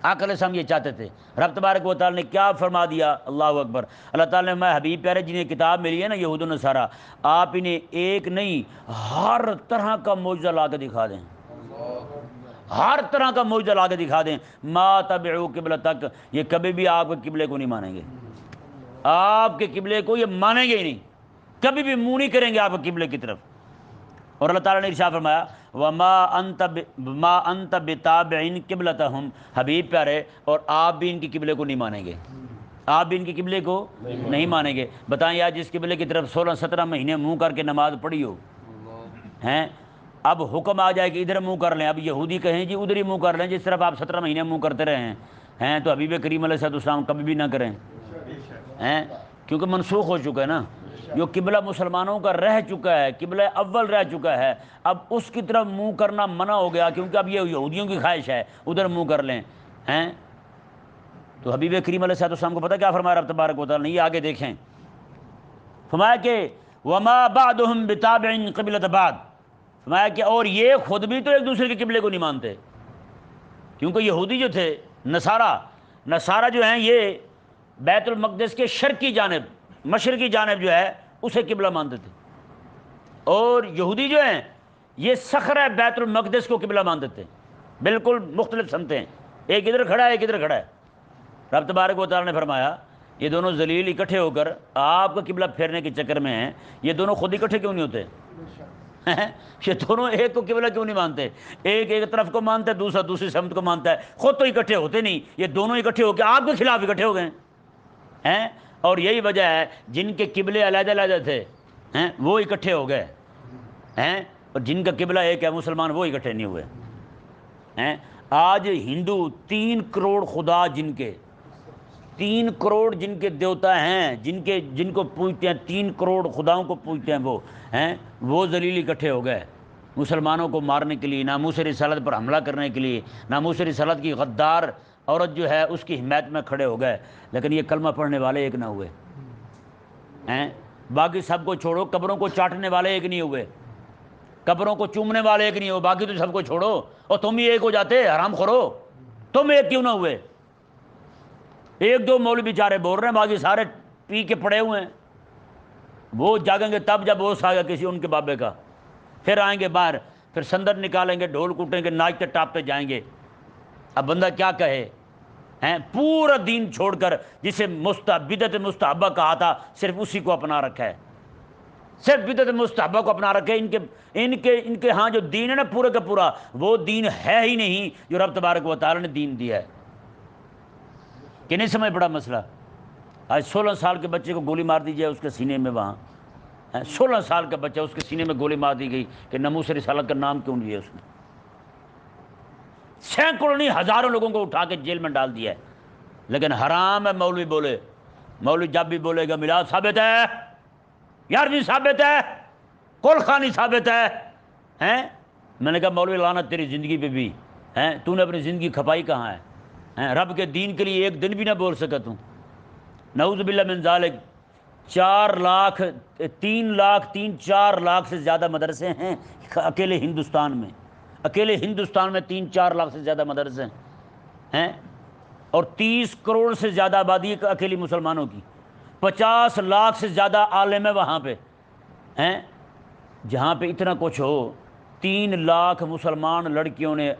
آقا علیہ السلام یہ چاہتے تھے۔ رب تبارک و تعالیٰ نے کیا فرما دیا؟ اللہ اکبر، اللہ تعالیٰ نے میں حبیب پیارے جنہیں کتاب ملی ہے نا یہود و نصارہ، آپ انہیں ایک نہیں ہر طرح کا معجزہ لا کے دکھا دیں، ہر طرح کا معجزہ لا کے دکھا دیں، ما تبعوا قبلتک، یہ کبھی بھی آپ کے قبلے کو نہیں مانیں گے، آپ کے قبلے کو یہ مانیں گے ہی نہیں، کبھی بھی منہ نہیں کریں گے آپ کے قبلے کی طرف۔ اور اللہ تعالیٰ نے ارشاد فرمایا وَمَا أَنْتَ بِتَابِعٍ قِبْلَتَهُمْ، حبیب پیارے اور آپ بھی ان کی قبلے کو نہیں مانیں گے۔ آپ بھی ان کے قبلے کو نہیں مانیں گے۔ بتائیں یار جس قبلے کی طرف 16-17 مہینے منہ کر کے نماز پڑھی ہو ہیں، اب حکم آ جائے کہ ادھر منہ کر لیں، اب یہودی کہیں جی ادھر ہی منہ کر لیں جس طرف آپ 17 مہینے منہ کرتے رہے ہیں تو حبیب کریم علیہ السلام کبھی بھی نہ کریں ہیں، کیونکہ منسوخ ہو چکا ہے نا۔ جو قبلہ مسلمانوں کا رہ چکا ہے، قبلہ اول رہ چکا ہے، اب اس کی طرف منہ کرنا منع ہو گیا، کیونکہ اب یہ یہودیوں کی خواہش ہے ادھر منہ کر لیں ہیں۔ تو حبیب کریم علیہ السلام کو پتہ کیا فرمایا رب تبارک و تعالیٰ نے؟ یہ آگے دیکھیں، فرمایا کہ وما بعضهم بتابع قبلۃ بعض، فرمایا کہ اور یہ خود بھی تو ایک دوسرے کے قبلے کو نہیں مانتے، کیونکہ یہودی جو تھے، نصارہ جو ہیں، یہ بیت المقدس کے شرقی جانب، مشرقی جانب جو ہے اسے قبلہ مانتے تھے، اور یہودی جو ہیں یہ صخرہ بیت المقدس کو قبلہ مانتے تھے۔ بالکل مختلف سمتیں ہیں، ایک ادھر کھڑا ہے ایک ادھر کھڑا ہے۔ رب تبارک و تعالیٰ نے فرمایا یہ دونوں ذلیل اکٹھے ہو کر آپ کا قبلہ پھیرنے کے چکر میں ہیں، یہ دونوں خود اکٹھے کیوں نہیں ہوتے؟ یہ دونوں ایک کو قبلہ کیوں نہیں مانتے؟ ایک ایک طرف کو مانتا ہے، دوسرا دوسری سمت کو مانتا ہے، خود تو اکٹھے ہوتے نہیں، یہ دونوں اکٹھے ہو کے آپ کے خلاف اکٹھے ہو گئے ہیں۔ اور یہی وجہ ہے جن کے قبلے علیحدہ علیحدہ تھے وہ اکٹھے ہو گئے ہیں، اور جن کا قبلہ ایک ہے مسلمان وہ اکٹھے نہیں ہوئے ہیں۔ آج ہندو 3 کروڑ خدا، جن کے 3 کروڑ جن کے دیوتا ہیں، جن کو پوجتے ہیں، 3 کروڑ خداؤں کو پوجتے ہیں، وہ ذلیل اکٹھے ہو گئے مسلمانوں کو مارنے کے لیے، ناموس رسالت پر حملہ کرنے کے لیے، ناموس رسالت کی غدار عورت جو ہے اس کی حمایت میں کھڑے ہو گئے، لیکن یہ کلمہ پڑھنے والے ایک نہ ہوئے ہیں۔ باقی سب کو چھوڑو، قبروں کو چاٹنے والے ایک نہیں ہوئے، قبروں کو چومنے والے ایک نہیں ہوئے، باقی تو سب کو چھوڑو، اور تم ہی ایک ہو جاتے حرام خورو، تم ایک کیوں نہ ہوئے؟ ایک دو مولوی بیچارے بول رہے ہیں، باقی سارے پی کے پڑے ہوئے ہیں۔ وہ جاگیں گے تب جب ہوش آئے گا کسی ان کے بابے کا، پھر آئیں گے باہر، پھر سندر نکالیں گے، ڈھول کوٹیں گے، ناچتے ٹاپتے جائیں گے۔ اب بندہ کیا کہے ہیں؟ پورا دین چھوڑ کر جسے بدعت مستحبہ کہا تھا صرف اسی کو اپنا رکھا ہے، صرف بدعت مستحبہ کو اپنا رکھے۔ ان کے ہاں جو دین ہے نا پورے کا پورا، وہ دین ہے ہی نہیں جو رب تبارک و تعالی نے دین دیا ہے۔ کہ نہیں سمجھ پڑا مسئلہ؟ آج 16 سال کے بچے کو گولی مار دی جائے اس کے سینے میں، وہاں 16 سال کا بچہ، اس کے سینے میں گولی مار دی گئی کہ ناموس رسالت کا نام کیوں لیا اس نے؟ سینکڑوں نہیں ہزاروں لوگوں کو اٹھا کے جیل میں ڈال دیا ہے، لیکن حرام ہے مولوی بولے۔ مولوی جب بھی بولے گا میلاد ثابت ہے، 11ویں ثابت ہے، کل خانی ثابت ہے۔ میں نے کہا مولوی لعنت تیری زندگی پہ بھی، تو نے اپنی زندگی کھپائی کہاں ہے؟ رب کے دین کے لیے ایک دن بھی نہ بول سکا تم۔ نعوذ باللہ من ذالک۔ 4 لاکھ 4 لاکھ سے زیادہ مدرسے ہیں اکیلے ہندوستان میں، اکیلے ہندوستان میں 3-4 لاکھ سے زیادہ مدرسے ہیں، اور 30 کروڑ سے زیادہ آبادی ہے اکیلی مسلمانوں کی، 50 لاکھ سے زیادہ عالم ہے وہاں پہ ہیں۔ جہاں پہ اتنا کچھ ہو، 3 لاکھ مسلمان لڑکیوں نے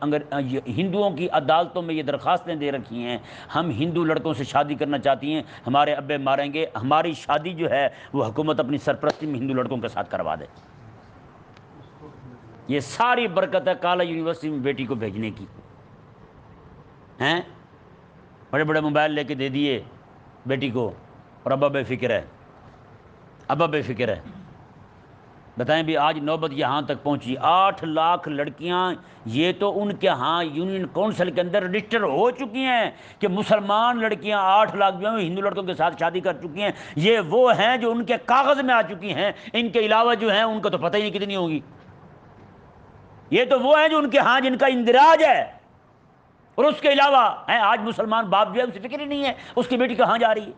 ہندوؤں کی عدالتوں میں یہ درخواستیں دے رکھی ہیں، ہم ہندو لڑکوں سے شادی کرنا چاہتی ہیں، ہمارے ابے ماریں گے، ہماری شادی جو ہے وہ حکومت اپنی سرپرستی میں ہندو لڑکوں کے ساتھ کروا دے۔ یہ ساری برکت ہے کالا یونیورسٹی میں بیٹی کو بھیجنے کی، ہیں بڑے بڑے موبائل لے کے دے دیے بیٹی کو، اور ابا بے فکر ہے، ابا بے فکر ہے۔ بتائیں بھی آج نوبت یہاں تک پہنچی، 8 لاکھ لڑکیاں یہ تو ان کے ہاں یونین کونسل کے اندر رجسٹر ہو چکی ہیں کہ مسلمان لڑکیاں 8 لاکھ جو ہیں ہندو لڑکوں کے ساتھ شادی کر چکی ہیں۔ یہ وہ ہیں جو ان کے کاغذ میں آ چکی ہیں، ان کے علاوہ جو ہیں ان کا تو پتہ ہی نہیں کتنی ہوگی۔ یہ تو وہ ہیں جو ان کے ہاں جن کا اندراج ہے، اور اس کے علاوہ آج مسلمان باپ جو ہے اسے فکر ہی نہیں ہے اس کی بیٹی کہاں جا رہی ہے۔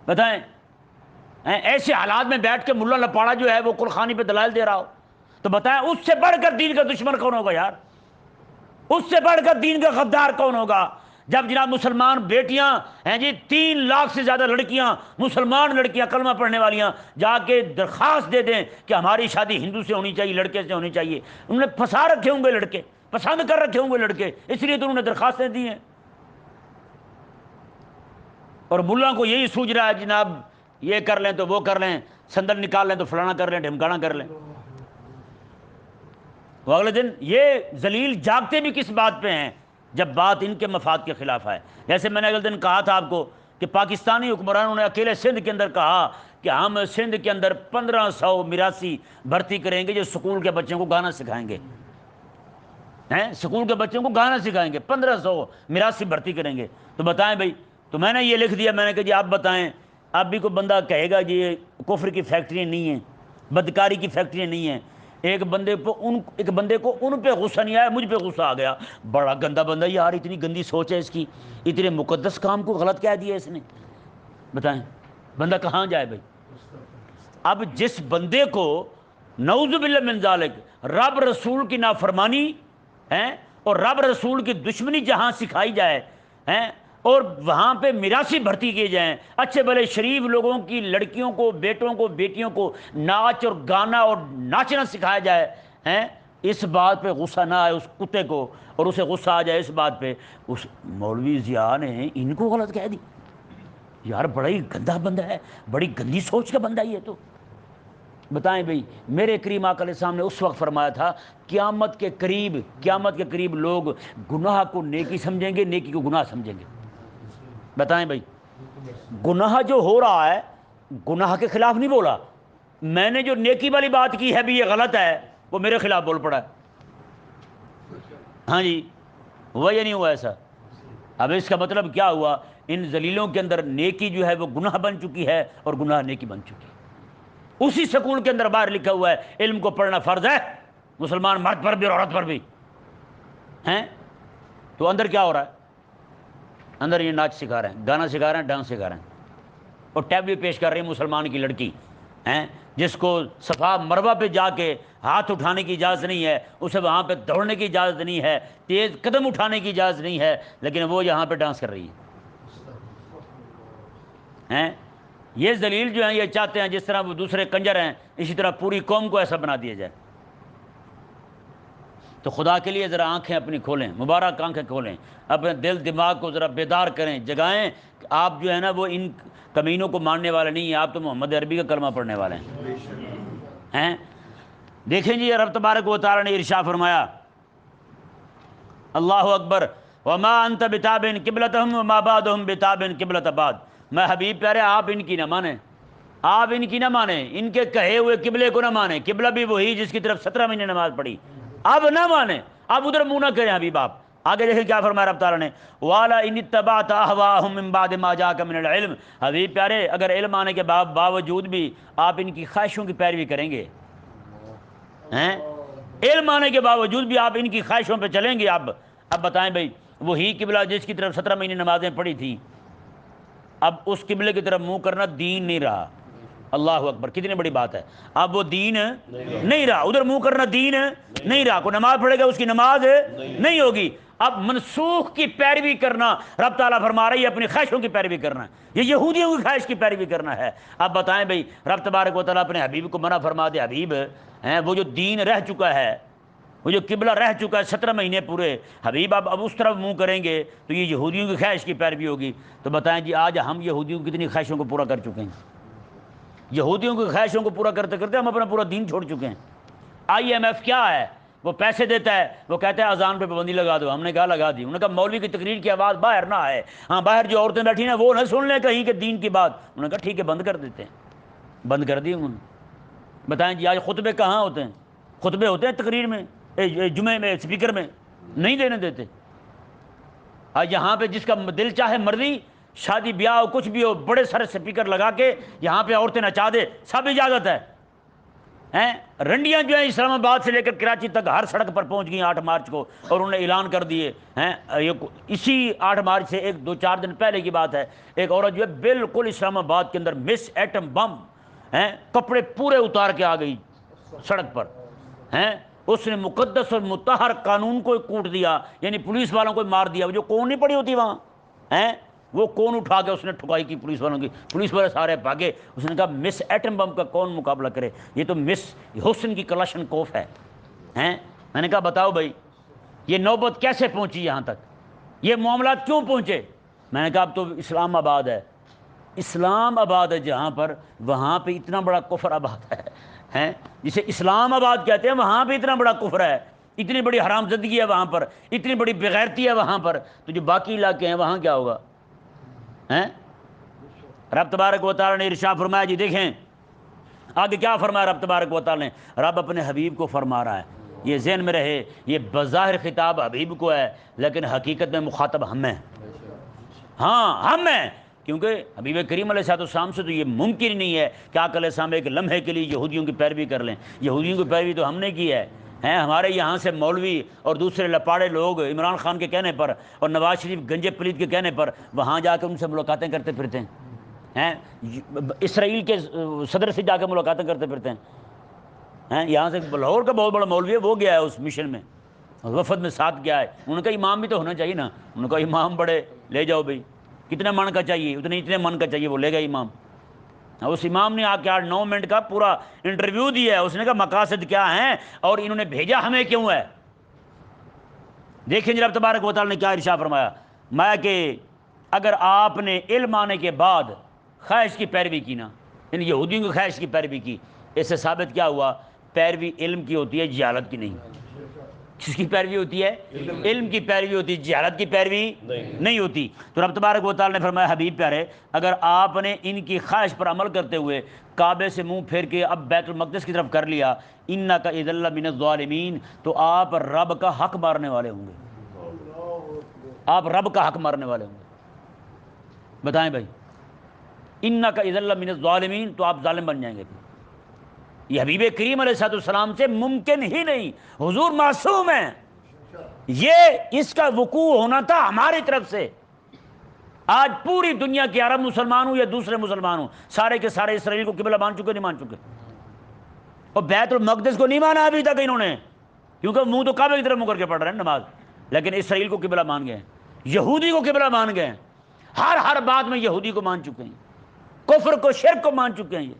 بتائیں ایسے حالات میں بیٹھ کے ملا لپاڑا جو ہے وہ قرخانی پہ دلائل دے رہا ہو، تو بتائیں اس سے بڑھ کر دین کا دشمن کون ہوگا یار؟ اس سے بڑھ کر دین کا غدار کون ہوگا؟ جب جناب مسلمان بیٹیاں ہیں جی 3 لاکھ سے زیادہ لڑکیاں، مسلمان لڑکیاں کلمہ پڑھنے والیاں جا کے درخواست دے دیں کہ ہماری شادی ہندو سے ہونی چاہیے، لڑکے سے ہونی چاہیے، انہوں نے پھنسا رکھے ہوں گے لڑکے، پسند کر رکھے ہوں گے لڑکے، اس لیے تو انہوں نے درخواستیں دی ہیں۔ اور ملا کو یہی سوچ رہا ہے جناب یہ کر لیں تو وہ کر لیں، سندر نکال لیں تو فلانا کر لیں، ڈھمکانا کر لیں۔ وہ اگلے دن یہ ذلیل جاگتے بھی کس بات پہ ہیں؟ جب بات ان کے مفاد کے خلاف آئے. جیسے میں نے اگلے دن کہا تھا آپ کو کہ پاکستانی حکمرانوں نے اکیلے سندھ کے اندر کہا کہ ہم سندھ کے اندر 1500 میراثی بھرتی کریں گے جو سکول کے بچوں کو گانا سکھائیں گے. سکول کے بچوں کو گانا سکھائیں گے، 1500 میراثی بھرتی کریں گے. تو بتائیں بھائی، تو میں نے یہ لکھ دیا، میں نے کہا جی آپ بتائیں، اب بھی کوئی بندہ کہے گا جی یہ کفر کی فیکٹریاں نہیں ہیں، بدکاری کی فیکٹریاں نہیں ہیں. ایک بندے کو ان پہ غصہ نہیں آیا، مجھ پہ غصہ آ گیا. بڑا گندا بندہ یار، اتنی گندی سوچ ہے اس کی، اتنے مقدس کام کو غلط کہہ دیا اس نے. بتائیں بندہ کہاں جائے بھائی؟ اب جس بندے کو نعوذ باللہ من ذالک رب رسول کی نافرمانی اور رب رسول کی دشمنی جہاں سکھائی جائے اور وہاں پہ میراثی بھرتی کیے جائیں، اچھے بھلے شریف لوگوں کی لڑکیوں کو، بیٹوں کو، بیٹیوں کو ناچ اور گانا اور ناچنا سکھایا جائے، اس بات پہ غصہ نہ آئے اس کتے کو، اور اسے غصہ آ جائے اس بات پہ، اس مولوی ضیاء نے ان کو غلط کہہ دی. یار بڑا ہی گندا بندہ ہے، بڑی گندی سوچ کا بندہ یہ تو. بتائیں بھئی، میرے کریم آقا علیہ السلام نے اس وقت فرمایا تھا قیامت کے قریب لوگ گناہ کو نیکی سمجھیں گے، نیکی کو گناہ سمجھیں گے. بتائیں بھئی، گناہ جو ہو رہا ہے، گناہ کے خلاف نہیں بولا، میں نے جو نیکی والی بات کی ہے بھی یہ غلط ہے، وہ میرے خلاف بول پڑا ہے. ہاں جی، ہوا یا نہیں ہوا ایسا؟ اب اس کا مطلب کیا ہوا؟ ان ذلیلوں کے اندر نیکی جو ہے وہ گناہ بن چکی ہے اور گناہ نیکی بن چکی ہے. اسی سکول کے اندر باہر لکھا ہوا ہے علم کو پڑھنا فرض ہے، مسلمان مرد پر بھی اور عورت پر بھی ہیں. تو اندر کیا ہو رہا ہے؟ اندر یہ ناچ سکھا رہے ہیں، گانا سکھا رہے ہیں، ڈانس سکھا رہے ہیں، اور ٹیبلو پیش کر رہی ہیں مسلمان کی لڑکی جس کو صفا مروہ پہ جا کے ہاتھ اٹھانے کی اجازت نہیں ہے، اسے وہاں پہ دوڑنے کی اجازت نہیں ہے، تیز قدم اٹھانے کی اجازت نہیں ہے، لیکن وہ یہاں پہ ڈانس کر رہی ہے. یہ ذلیل جو ہیں یہ چاہتے ہیں جس طرح وہ دوسرے کنجر ہیں اسی طرح پوری قوم کو ایسا بنا دیا جائے. تو خدا کے لیے ذرا آنکھیں اپنی کھولیں، مبارک آنکھیں کھولیں، اپنے دل دماغ کو ذرا بیدار کریں، جگائیں کہ آپ جو ہے نا وہ ان کمینوں کو ماننے والے نہیں ہیں، آپ تو محمد عربی کا کلمہ پڑھنے والے ہیں. دیکھیں جی رب تبارک و تعالی نے ارشاد فرمایا، اللہ اکبر، وما انت بتابع قبلتهم وما بعضهم بتابع قبلۃ بعض. میں حبیب پیارے آپ ان کی نہ مانیں، آپ ان کی نہ مانیں، ان کے کہے ہوئے قبلے کو نہ مانیں. قبلہ بھی وہی جس کی طرف 17 مہینے نماز پڑھی، اب نہ مانیں، اب ادھر منہ نہ کریں حبیب آپ. آگے دیکھیں کیا فرمایا رب تعالیٰ نے، والا ان اتبعت اهواءهم من بعد ما جاءك من العلم. حبیب پیارے اگر علم آنے کے باوجود بھی آپ ان کی خواہشوں کی پیروی کریں گے، علم آنے کے باوجود بھی آپ ان کی خواہشوں پہ چلیں گے. اب بتائیں بھائی، وہی قبلہ جس کی طرف 17 مہینے نمازیں پڑھی تھی، اب اس قبلے کی طرف منہ کرنا دین نہیں رہا. اللہ اکبر، کتنی بڑی بات ہے. اب وہ دین نہیں رہا، ادھر منہ کرنا دین نہیں رہا. کوئی نماز پڑھے گا اس کی نماز نہیں ہوگی. اب منسوخ کی پیروی کرنا، رب تعالیٰ فرما رہی ہے اپنی خواہشوں کی پیروی کرنا ہے، یہ یہودیوں کی خواہش کی پیروی کرنا ہے. اب بتائیں بھائی، رب تبارک و تعالیٰ اپنے حبیب کو منع فرما دے، حبیب وہ جو دین رہ چکا ہے، وہ جو قبلہ رہ چکا ہے 17 مہینے پورے، حبیب اب اس طرف منہ کریں گے تو یہ یہودیوں کی خواہش کی پیروی ہوگی. تو بتائیں جی آج ہم یہودیوں کی کتنی خواہشوں کو پورا کر چکے ہیں؟ یہودیوں کی خواہشوں کو پورا کرتے کرتے ہم اپنا پورا دین چھوڑ چکے ہیں. IMF کیا ہے؟ وہ پیسے دیتا ہے، وہ کہتا ہے اذان پہ پابندی لگا دو. ہم نے کہا لگا دی. انہوں نے کہا مولوی کی تقریر کی آواز باہر نہ آئے، ہاں باہر جو عورتیں بیٹھی ہیں وہ نہ سن لیں کہیں کہ دین کی بات. انہوں نے کہا ٹھیک ہے بند کر دیتے ہیں، بند کر دی انہوں نے. بتائیں جی آج خطبے کہاں ہوتے ہیں؟ خطبے ہوتے ہیں تقریر میں، جمعے میں، اسپیکر میں نہیں دینے دیتے. آج یہاں پہ جس کا دل چاہے مرضی شادی بیاہ ہو کچھ بھی ہو، بڑے سارے اسپیکر لگا کے یہاں پہ عورتیں نچا دے، سب اجازت ہے. رنڈیاں جو ہیں اسلام آباد سے لے کر کراچی تک ہر سڑک پر پہنچ گئی 8 مارچ کو، اور انہوں نے اعلان کر دیے ہیں. اسی 8 مارچ سے 2-4 دن پہلے کی بات ہے، ایک عورت جو ہے بالکل اسلام آباد کے اندر مس ایٹم بم کپڑے پورے اتار کے آ گئی سڑک پر. اس نے مقدس اور مطہر قانون کو کوٹ دیا، یعنی پولیس والوں کو مار دیا. وہ جو کون نہیں پڑی ہوتی وہاں، وہ کون اٹھا کے اس نے ٹھکائی کی پولیس والوں کی. پولیس والے سارے بھاگے. اس نے کہا مس ایٹم بم کا کون مقابلہ کرے، یہ تو مس حسن کی کلاشن کوف ہے. میں نے کہا بتاؤ بھائی یہ نوبت کیسے پہنچی یہاں تک، یہ معاملات کیوں پہنچے؟ میں نے کہا اب تو اسلام آباد ہے، اسلام آباد ہے جہاں پر، وہاں پہ اتنا بڑا کفر آباد ہے جسے اسلام آباد کہتے ہیں، وہاں پہ اتنا بڑا کفر ہے. اتنی بڑی حرام زدگی ہے وہاں پر، اتنی بڑی بغیرتی ہے وہاں پر، تو جو باقی علاقے ہیں وہاں کیا ہوگا ہیں؟ رب تبارک و تعالیٰ نے ارشاد فرمایا، جی دیکھیں آگے کیا فرمایا رب تبارک و تعالیٰ نے، رب اپنے حبیب کو فرما رہا ہے، یہ ذہن میں رہے، یہ بظاہر خطاب حبیب کو ہے لیکن حقیقت میں مخاطب ہم ہیں، ہاں ہم ہیں، کیونکہ حبیب کریم علیہ السلام سے تو یہ ممکن ہی نہیں ہے کہ آقا علیہ السلام ایک لمحے کے لیے یہودیوں کی پیروی کر لیں۔ یہودیوں کی پیروی تو ہم نے کی ہے، ہمارے یہاں سے مولوی اور دوسرے لپاڑے لوگ عمران خان کے کہنے پر اور نواز شریف گنجے پلیت کے کہنے پر وہاں جا کے ان سے ملاقاتیں کرتے پھرتے ہیں، اسرائیل کے صدر سے جا کے ملاقاتیں کرتے پھرتے ہیں، یہاں سے لاہور کا بہت بڑا مولوی ہے، وہ گیا ہے اس مشن میں، وفد میں ساتھ گیا ہے، ان کا امام بھی تو ہونا چاہیے نا، ان کا امام بڑے لے جاؤ بھائی، کتنے من کا چاہیے، اتنے من کا چاہیے، وہ لے گا امام۔ اس امام نے آ کے 8-9 منٹ کا پورا انٹرویو دیا ہے، اس نے کہا مقاصد کیا ہیں اور انہوں نے بھیجا ہمیں کیوں ہے۔ دیکھیں جی رب تبارک و تعالیٰ نے کیا ارشاد فرمایا، میں کہ اگر آپ نے علم آنے کے بعد خواہش کی پیروی کی نا، ان یہودیوں کی خواہش کی پیروی کی، اس سے ثابت کیا ہوا، پیروی علم کی ہوتی ہے، جہالت کی نہیں۔ کس کی پیروی ہوتی ہے؟ علم کی پیروی ہوتی ہے، جہالت کی پیروی نہیں ہوتی۔ تو رب تبارک و تعالیٰ نے فرمایا حبیب پیارے، اگر آپ نے ان کی خواہش پر عمل کرتے ہوئے کعبے سے منہ پھیر کے اب بیت المقدس کی طرف کر لیا، انک اذا لمن الظالمین، تو آپ رب کا حق مارنے والے ہوں گے، آپ رب کا حق مارنے والے ہوں گے۔ بتائیں بھائی، انک اذا لمن الظالمین، تو آپ ظالم بن جائیں گے۔ یہ حبیب کریم علیہ السلام سے ممکن ہی نہیں، حضور معصوم ہیں، یہ اس کا وقوع ہونا تھا ہماری طرف سے۔ آج پوری دنیا کے عرب مسلمان ہوں یا دوسرے مسلمان ہوں، سارے کے سارے اسرائیل کو قبلہ مان چکے نہیں مان چکے، اور بیت المقدس کو نہیں مانا ابھی تک انہوں نے، کیونکہ منہ تو کعبے کی طرف منہ کر کے پڑھ رہے ہیں نماز، لیکن اسرائیل کو قبلہ مان گئے ہیں، یہودی کو قبلہ مان گئے ہیں، ہر بات میں یہودی کو مان چکے ہیں، کفر کو شرک کو مان چکے ہیں، یہ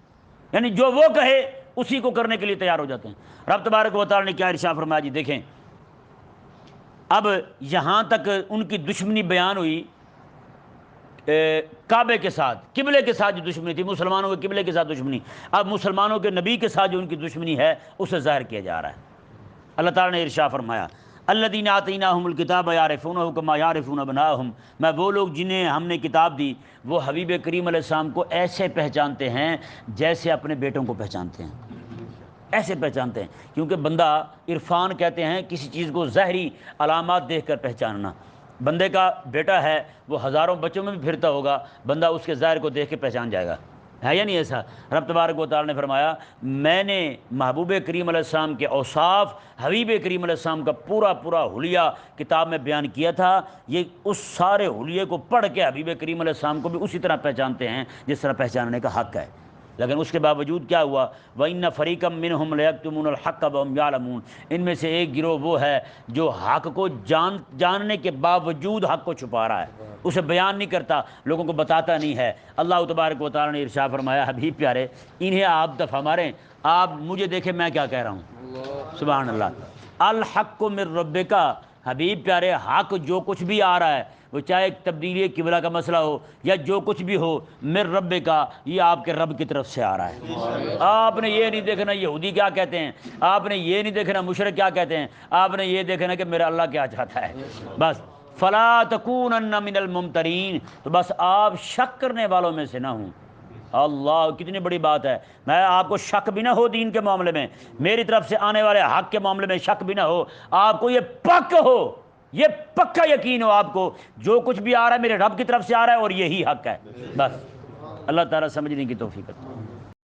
یعنی جو وہ کہے اسی کو کرنے کے لیے تیار ہو جاتے ہیں۔ رب تبارک و تعالیٰ نے کیا ارشاد فرمایا، جی دیکھیں اب یہاں تک ان کی دشمنی بیان ہوئی، کعبے کے ساتھ، قبلے کے ساتھ جو دشمنی تھی، مسلمانوں کے قبلے کے ساتھ دشمنی، اب مسلمانوں کے نبی کے ساتھ جو ان کی دشمنی ہے اسے ظاہر کیا جا رہا ہے۔ اللہ تعالیٰ نے ارشاد فرمایا، الذین آتیناہم الکتاب یعرفونہ کما یعرفون ابناءہم، میں وہ لوگ جنہیں ہم نے کتاب دی وہ حبیب کریم علیہ السلام کو ایسے پہچانتے ہیں جیسے اپنے بیٹوں کو پہچانتے ہیں، ایسے پہچانتے ہیں، کیونکہ بندہ عرفان کہتے ہیں کسی چیز کو ظاہری علامات دیکھ کر پہچاننا۔ بندے کا بیٹا ہے، وہ ہزاروں بچوں میں بھی پھرتا ہوگا، بندہ اس کے ظاہر کو دیکھ کے پہچان جائے گا، ہے یا نہیں ایسا؟ رب تبارک و تعالیٰ نے فرمایا، میں نے محبوب کریم علیہ السلام کے اوصاف، حبیب کریم علیہ السلام کا پورا حلیہ کتاب میں بیان کیا تھا، یہ اس سارے حلیے کو پڑھ کے حبیب کریم علیہ السلام کو بھی اسی طرح پہچانتے ہیں جس طرح پہچاننے کا حق ہے۔ لیکن اس کے باوجود کیا ہوا، وَإِنَّ فَرِيقًا مِّنْهُمْ لَيَكْتُمُونَ الْحَقَّ وَهُمْ يَعْلَمُونَ، ان میں سے ایک گروہ وہ ہے جو حق کو جاننے کے باوجود حق کو چھپا رہا ہے، اسے بیان نہیں کرتا، لوگوں کو بتاتا نہیں ہے۔ اللہ تبارک و تعالیٰ نے ارشاد فرمایا، حبیب پیارے انہیں آپ دفعہ ماریں، آپ مجھے دیکھیں میں کیا کہہ رہا ہوں، سبحان اللہ۔ الحق من ربک، حبیب پیارے حق جو کچھ بھی آ رہا ہے، وہ چاہے تبدیلی قبلہ کا مسئلہ ہو یا جو کچھ بھی ہو، من رب کا، یہ آپ کے رب کی طرف سے آ رہا ہے۔ آپ نے یہ نہیں دیکھنا یہودی کیا کہتے ہیں، آپ نے یہ نہیں دیکھنا مشرک کیا کہتے ہیں، آپ نے یہ دیکھنا کہ میرا اللہ کیا چاہتا ہے، بس۔ فلا تکونن من الممترین، تو بس آپ شک کرنے والوں میں سے نہ ہوں۔ اللہ کتنی بڑی بات ہے، میں آپ کو شک بھی نہ ہو دین کے معاملے میں، میری طرف سے آنے والے حق کے معاملے میں شک بھی نہ ہو، آپ کو یہ پک ہو، یہ پکا یقین ہو آپ کو جو کچھ بھی آ رہا ہے میرے رب کی طرف سے آ رہا ہے اور یہی حق ہے، بس۔ اللہ تعالیٰ سمجھنے کی توفیق عطا فرمائے۔